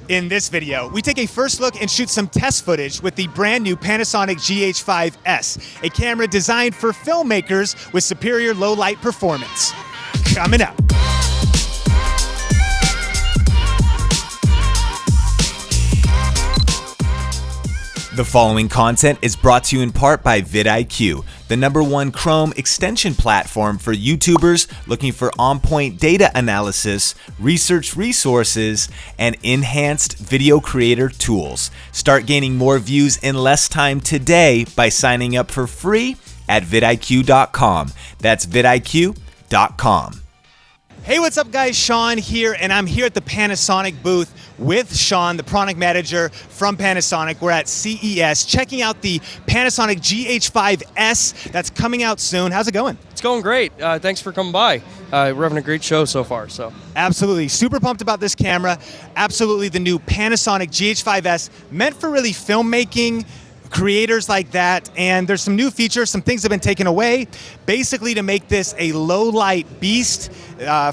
In this video, we take a first look and shoot some test footage with the brand new Panasonic GH5s, a camera designed for filmmakers with superior low light performance. Coming up. The following content is brought to you in part by vidIQ, the #1 Chrome extension platform for YouTubers looking for on-point data analysis, research resources, and enhanced video creator tools. Start gaining more views in less time today by signing up for free at vidIQ.com. That's vidIQ.com. Hey, what's up guys? Sean here, and I'm here at the Panasonic booth with Sean, the product manager from Panasonic. We're at CES checking out the Panasonic GH5s that's coming out soon. How's it going? It's going great. Thanks for coming by. We're having a great show so far. Absolutely. Super pumped about this camera. Absolutely the new Panasonic GH5s, meant for really filmmaking, creators like that, and there's some new features, some things have been taken away, basically to make this a low light beast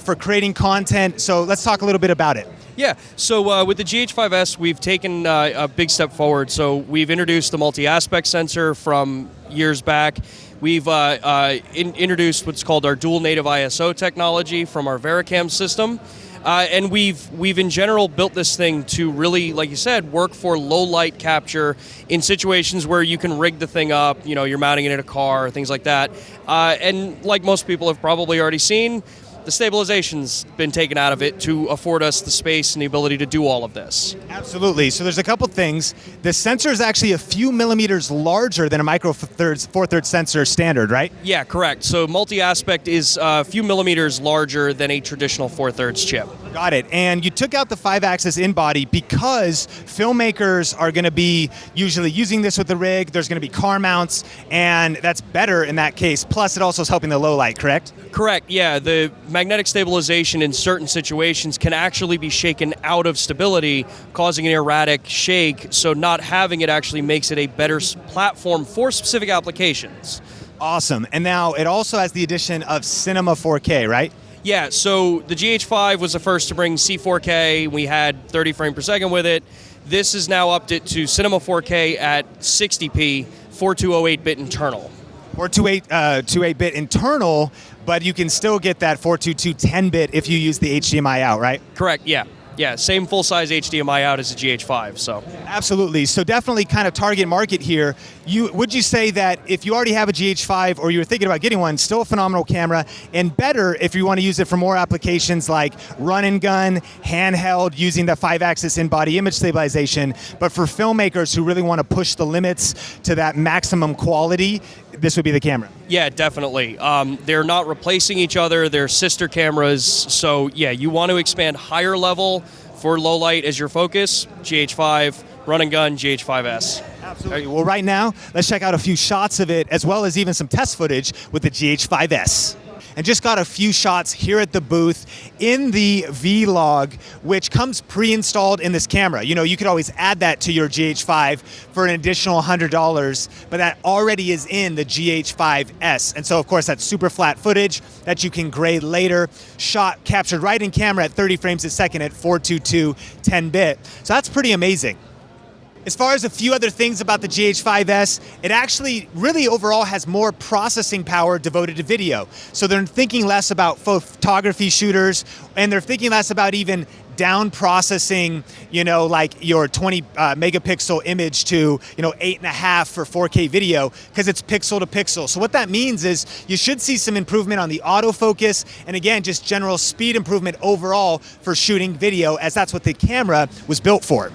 for creating content. So let's talk a little bit about it. Yeah, so with the GH5s, we've taken a big step forward. So we've introduced the multi-aspect sensor from years back. We've introduced what's called our dual native ISO technology from our VariCam system. And we've in general built this thing to really, like you said, work for low light capture in situations where you can rig the thing up, you know, you're mounting it in a car, things like that. And like most people have probably already seen, the stabilization's been taken out of it to afford us the space and the ability to do all of this. Absolutely. So there's a couple things. The sensor is actually a few millimeters larger than a micro four thirds sensor standard, right? Yeah, correct. So multi-aspect is a few millimeters larger than a traditional 4/3 chip. Got it. And you took out the 5-axis in-body because filmmakers are going to be usually using this with the rig. There's going to be car mounts, and that's better in that case. Plus, it also is helping the low light, correct? Correct, yeah. The magnetic stabilization in certain situations can actually be shaken out of stability, causing an erratic shake, so not having it actually makes it a better platform for specific applications. Awesome. And now it also has the addition of Cinema 4K, right? Yeah, so the GH5 was the first to bring C4K. We had 30 frames per second with it. This has now upped it to Cinema 4K at 60p, 4208-bit internal. 428-bit internal, but you can still get that 422 10-bit if you use the HDMI out, right? Correct, yeah. Yeah, same full-size HDMI out as a GH5, so. Absolutely, so definitely kind of target market here. Would you say that if you already have a GH5 or you were thinking about getting one, still a phenomenal camera, and better if you want to use it for more applications like run and gun, handheld, using the 5-axis in-body image stabilization, but for filmmakers who really want to push the limits to that maximum quality, this would be the camera? Yeah, definitely. They're not replacing each other, they're sister cameras, so yeah, you want to expand higher level for low light as your focus, GH5, run and gun, GH5s. Absolutely. Well, right now, let's check out a few shots of it, as well as even some test footage with the GH5s. And just got a few shots here at the booth in the Vlog, which comes pre-installed in this camera. You know, you could always add that to your GH5 for an additional $100, but that already is in the GH5s. And so, of course, that's super flat footage that you can grade later, shot, captured right in camera at 30 frames a second at 422 10-bit. So that's pretty amazing. As far as a few other things about the GH5s, it actually really overall has more processing power devoted to video. So they're thinking less about photography shooters, and they're thinking less about even down processing, you know, like your 20 megapixel image to, you know, 8.5 for 4K video, because it's pixel to pixel. So what that means is you should see some improvement on the autofocus, and again, just general speed improvement overall for shooting video, as that's what the camera was built for.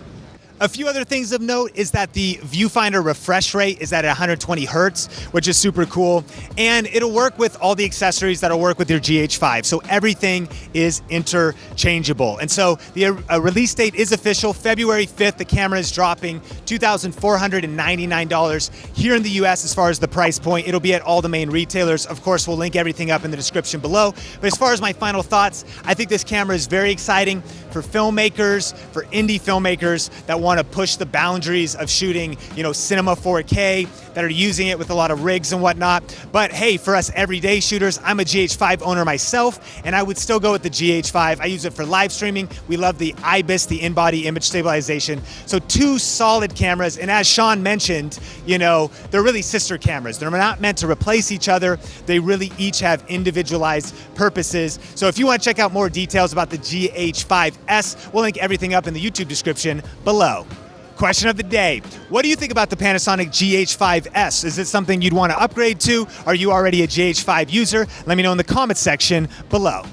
A few other things of note is that the Viewfinder refresh rate is at 120 hertz, which is super cool. And it'll work with all the accessories that'll work with your GH5. So everything is interchangeable. And so the release date is official. February 5th, the camera is dropping $2,499 here in the US as far as the price point. It'll be at all the main retailers. Of course, we'll link everything up in the description below. But as far as my final thoughts, I think this camera is very exciting for filmmakers, for indie filmmakers that want want to push the boundaries of shooting, cinema 4K, that are using it with a lot of rigs and whatnot. But hey, for us everyday shooters, I'm a GH5 owner myself, and I would still go with the GH5. I use it for live streaming. We love the IBIS, the in-body image stabilization. So two solid cameras, and as Sean mentioned, they're really sister cameras. They're not meant to replace each other. They really each have individualized purposes. So if you want to check out more details about the GH5s, we'll link everything up in the YouTube description below. Question of the day. What do you think about the Panasonic GH5s? Is it something you'd want to upgrade to? Are you already a GH5 user? Let me know in the comments section below.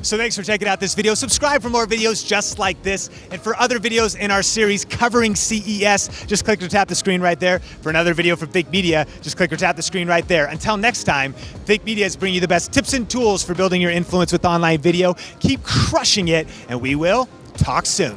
So thanks for checking out this video. Subscribe for more videos just like this. And for other videos in our series covering CES, just click or tap the screen right there. For another video from Think Media, just click or tap the screen right there. Until next time, Think Media is bringing you the best tips and tools for building your influence with online video. Keep crushing it, and we will talk soon.